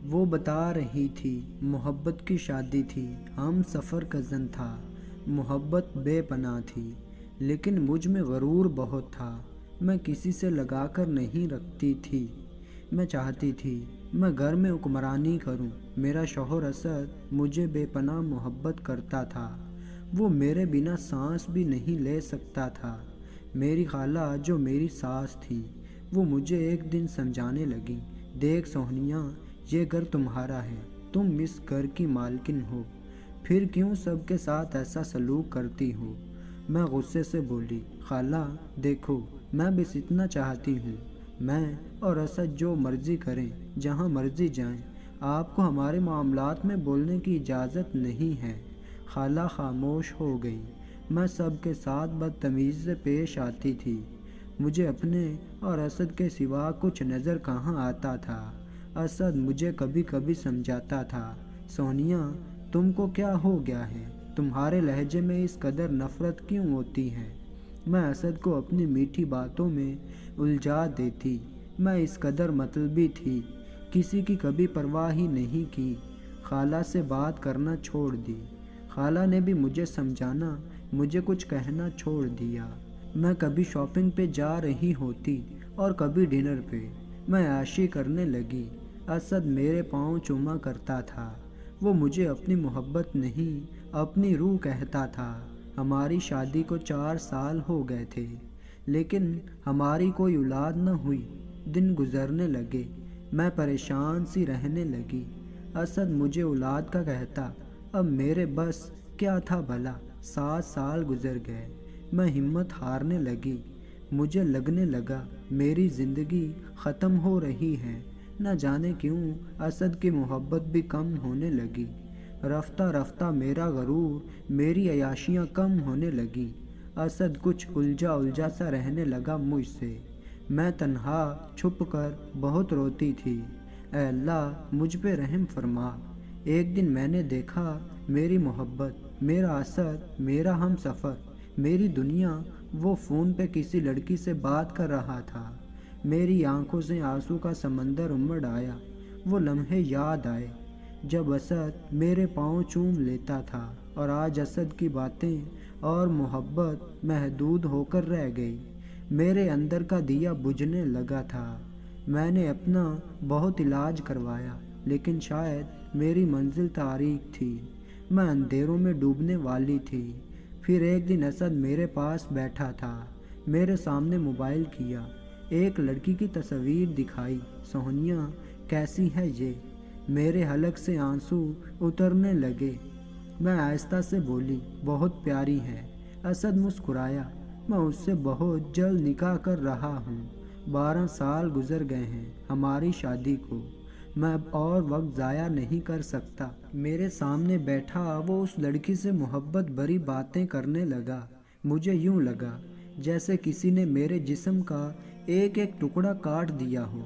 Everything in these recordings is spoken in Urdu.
وہ بتا رہی تھی محبت کی شادی تھی، ہم سفر کزن تھا، محبت بے پناہ تھی، لیکن مجھ میں غرور بہت تھا، میں کسی سے لگا کر نہیں رکھتی تھی۔ میں چاہتی تھی میں گھر میں حکمرانی کروں۔ میرا شوہر اسد مجھے بے پناہ محبت کرتا تھا، وہ میرے بنا سانس بھی نہیں لے سکتا تھا۔ میری خالہ جو میری ساس تھی وہ مجھے ایک دن سمجھانے لگی، دیکھ سونیا، یہ گھر تمہارا ہے، تم اس گھر کی مالکن ہو، پھر کیوں سب کے ساتھ ایسا سلوک کرتی ہو؟ میں غصے سے بولی، خالہ دیکھو، میں بس اتنا چاہتی ہوں، میں اور اسد جو مرضی کریں، جہاں مرضی جائیں، آپ کو ہمارے معاملات میں بولنے کی اجازت نہیں ہے۔ خالہ خاموش ہو گئی۔ میں سب کے ساتھ بدتمیزی سے پیش آتی تھی، مجھے اپنے اور اسد کے سوا کچھ نظر کہاں آتا تھا۔ اسد مجھے کبھی کبھی سمجھاتا تھا، سونیا تم کو کیا ہو گیا ہے، تمہارے لہجے میں اس قدر نفرت کیوں ہوتی ہے؟ میں اسد کو اپنی میٹھی باتوں میں الجھا دیتی۔ میں اس قدر مطلبی تھی، کسی کی کبھی پرواہ ہی نہیں کی، خالہ سے بات کرنا چھوڑ دی۔ خالہ نے بھی مجھے سمجھانا، مجھے کچھ کہنا چھوڑ دیا۔ میں کبھی شاپنگ پہ جا رہی ہوتی اور کبھی ڈنر پہ۔ میں عیاشی کرنے لگی۔ اسد میرے پاؤں چوما کرتا تھا، وہ مجھے اپنی محبت نہیں اپنی روح کہتا تھا۔ ہماری شادی کو 4 سال ہو گئے تھے، لیکن ہماری کوئی اولاد نہ ہوئی۔ دن گزرنے لگے، میں پریشان سی رہنے لگی۔ اسد مجھے اولاد کا کہتا، اب میرے بس کیا تھا بھلا؟ 7 سال گزر گئے، میں ہمت ہارنے لگی۔ مجھے لگنے لگا میری زندگی ختم ہو رہی ہے، نہ جانے کیوں اسد کی محبت بھی کم ہونے لگی۔ رفتہ رفتہ میرا غرور، میری عیاشیاں کم ہونے لگی۔ اسد کچھ الجھا سا رہنے لگا مجھ سے۔ میں تنہا چھپ کر بہت روتی تھی، اے اللہ مجھ پہ رحم فرما۔ ایک دن میں نے دیکھا میری محبت، میرا اسد، میرا ہم سفر، میری دنیا، وہ فون پہ کسی لڑکی سے بات کر رہا تھا۔ میری آنکھوں سے آنسو کا سمندر امڑ آیا۔ وہ لمحے یاد آئے جب اسد میرے پاؤں چوم لیتا تھا، اور آج اسد کی باتیں اور محبت محدود ہو کر رہ گئی۔ میرے اندر کا دیا بجھنے لگا تھا۔ میں نے اپنا بہت علاج کروایا، لیکن شاید میری منزل تاریک تھی، میں اندھیروں میں ڈوبنے والی تھی۔ پھر ایک دن اسد میرے پاس بیٹھا تھا، میرے سامنے موبائل کیا، ایک لڑکی کی تصویر دکھائی، سونیا کیسی ہے یہ؟ میرے حلق سے آنسو اترنے لگے۔ میں آہستہ سے بولی، بہت پیاری ہے۔ اسد مسکرایا، میں اس سے بہت جلد نکاح کر رہا ہوں، 12 سال گزر گئے ہیں ہماری شادی کو، میں اب اور وقت ضائع نہیں کر سکتا۔ میرے سامنے بیٹھا وہ اس لڑکی سے محبت بھری باتیں کرنے لگا۔ مجھے یوں لگا جیسے کسی نے میرے جسم کا ایک ایک ٹکڑا کاٹ دیا ہو۔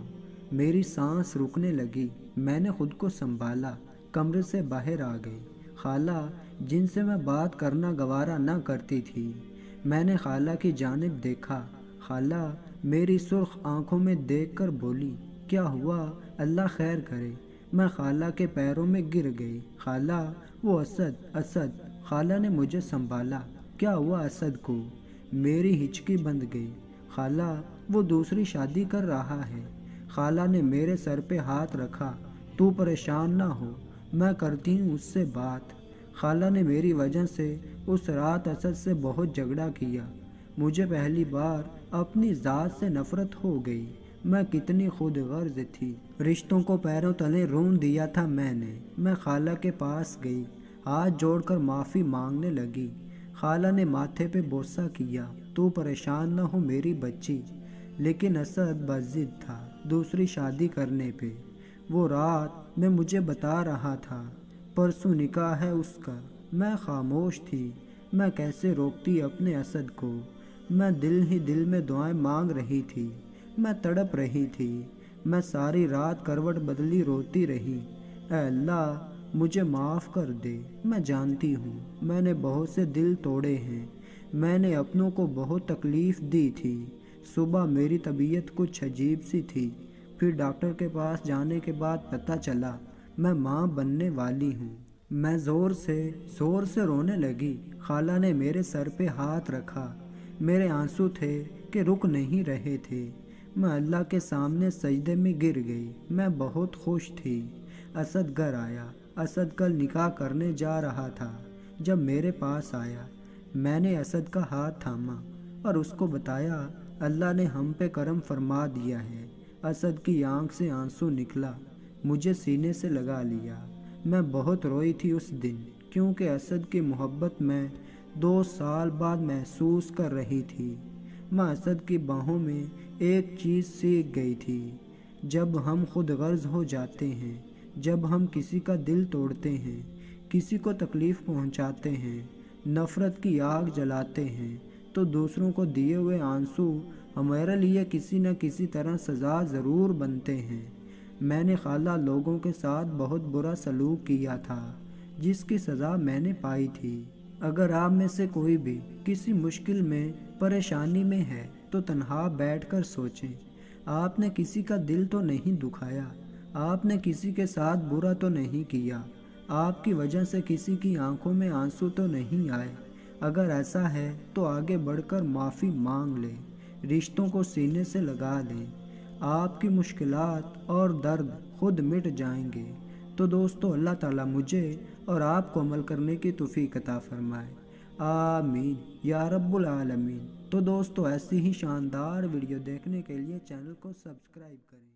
میری سانس رکنے لگی، میں نے خود کو سنبھالا، کمرے سے باہر آ گئی۔ خالہ جن سے میں بات کرنا گوارا نہ کرتی تھی، میں نے خالہ کی جانب دیکھا۔ خالہ میری سرخ آنکھوں میں دیکھ کر بولی، کیا ہوا؟ اللہ خیر کرے۔ میں خالہ کے پیروں میں گر گئی۔ خالہ وہ اسد۔ خالہ نے مجھے سنبھالا، کیا ہوا اسد کو؟ میری ہچکی بند گئی۔ خالہ وہ دوسری شادی کر رہا ہے۔ خالہ نے میرے سر پہ ہاتھ رکھا، تو پریشان نہ ہو، میں کرتی ہوں اس سے بات۔ خالہ نے میری وجہ سے اس رات اسد سے بہت جھگڑا کیا۔ مجھے پہلی بار اپنی ذات سے نفرت ہو گئی۔ میں کتنی خود غرض تھی، رشتوں کو پیروں تلے رون دیا تھا میں نے۔ میں خالہ کے پاس گئی، ہاتھ جوڑ کر معافی مانگنے لگی۔ خالہ نے ماتھے پہ بوسہ کیا، تو پریشان نہ ہو میری بچی۔ لیکن اسد بضد تھا دوسری شادی کرنے پہ۔ وہ رات میں مجھے بتا رہا تھا پرسوں نکاح ہے اس کا۔ میں خاموش تھی، میں کیسے روکتی اپنے اسد کو؟ میں دل ہی دل میں دعائیں مانگ رہی تھی، میں تڑپ رہی تھی۔ میں ساری رات کروٹ بدلی روتی رہی، اے اللہ مجھے معاف کر دے۔ میں جانتی ہوں میں نے بہت سے دل توڑے ہیں، میں نے اپنوں کو بہت تکلیف دی تھی۔ صبح میری طبیعت کچھ عجیب سی تھی، پھر ڈاکٹر کے پاس جانے کے بعد پتہ چلا میں ماں بننے والی ہوں۔ میں زور سے رونے لگی۔ خالہ نے میرے سر پہ ہاتھ رکھا۔ میرے آنسو تھے کہ رک نہیں رہے تھے۔ میں اللہ کے سامنے سجدے میں گر گئی۔ میں بہت خوش تھی۔ اسد گھر آیا۔ اسد کل نکاح کرنے جا رہا تھا۔ جب میرے پاس آیا میں نے اسد کا ہاتھ تھاما اور اس کو بتایا اللہ نے ہم پہ کرم فرما دیا ہے۔ اسد کی آنکھ سے آنسو نکلا۔ مجھے سینے سے لگا لیا۔ میں بہت روئی تھی اس دن، کیونکہ اسد کی محبت میں 2 سال بعد محسوس کر رہی تھی۔ میں اسد کی باہوں میں ایک چیز سیکھ گئی تھی، جب ہم خود غرض ہو جاتے ہیں، جب ہم کسی کا دل توڑتے ہیں، کسی کو تکلیف پہنچاتے ہیں، نفرت کی آگ جلاتے ہیں، تو دوسروں کو دیے ہوئے آنسو ہمارے لیے کسی نہ کسی طرح سزا ضرور بنتے ہیں۔ میں نے خالہ لوگوں کے ساتھ بہت برا سلوک کیا تھا، جس کی سزا میں نے پائی تھی۔ اگر آپ میں سے کوئی بھی کسی مشکل میں، پریشانی میں ہے تو تنہا بیٹھ کر سوچیں، آپ نے کسی کا دل تو نہیں دکھایا، آپ نے کسی کے ساتھ برا تو نہیں کیا، آپ کی وجہ سے کسی کی آنکھوں میں آنسو تو نہیں آئے۔ اگر ایسا ہے تو آگے بڑھ کر معافی مانگ لیں، رشتوں کو سینے سے لگا لیں، آپ کی مشکلات اور درد خود مٹ جائیں گے۔ تو دوستو، اللہ تعالیٰ مجھے اور آپ کو عمل کرنے کی توفیق عطا فرمائے، آمین یا رب العالمین۔ تو دوستو، ایسی ہی شاندار ویڈیو دیکھنے کے لیے چینل کو سبسکرائب کریں۔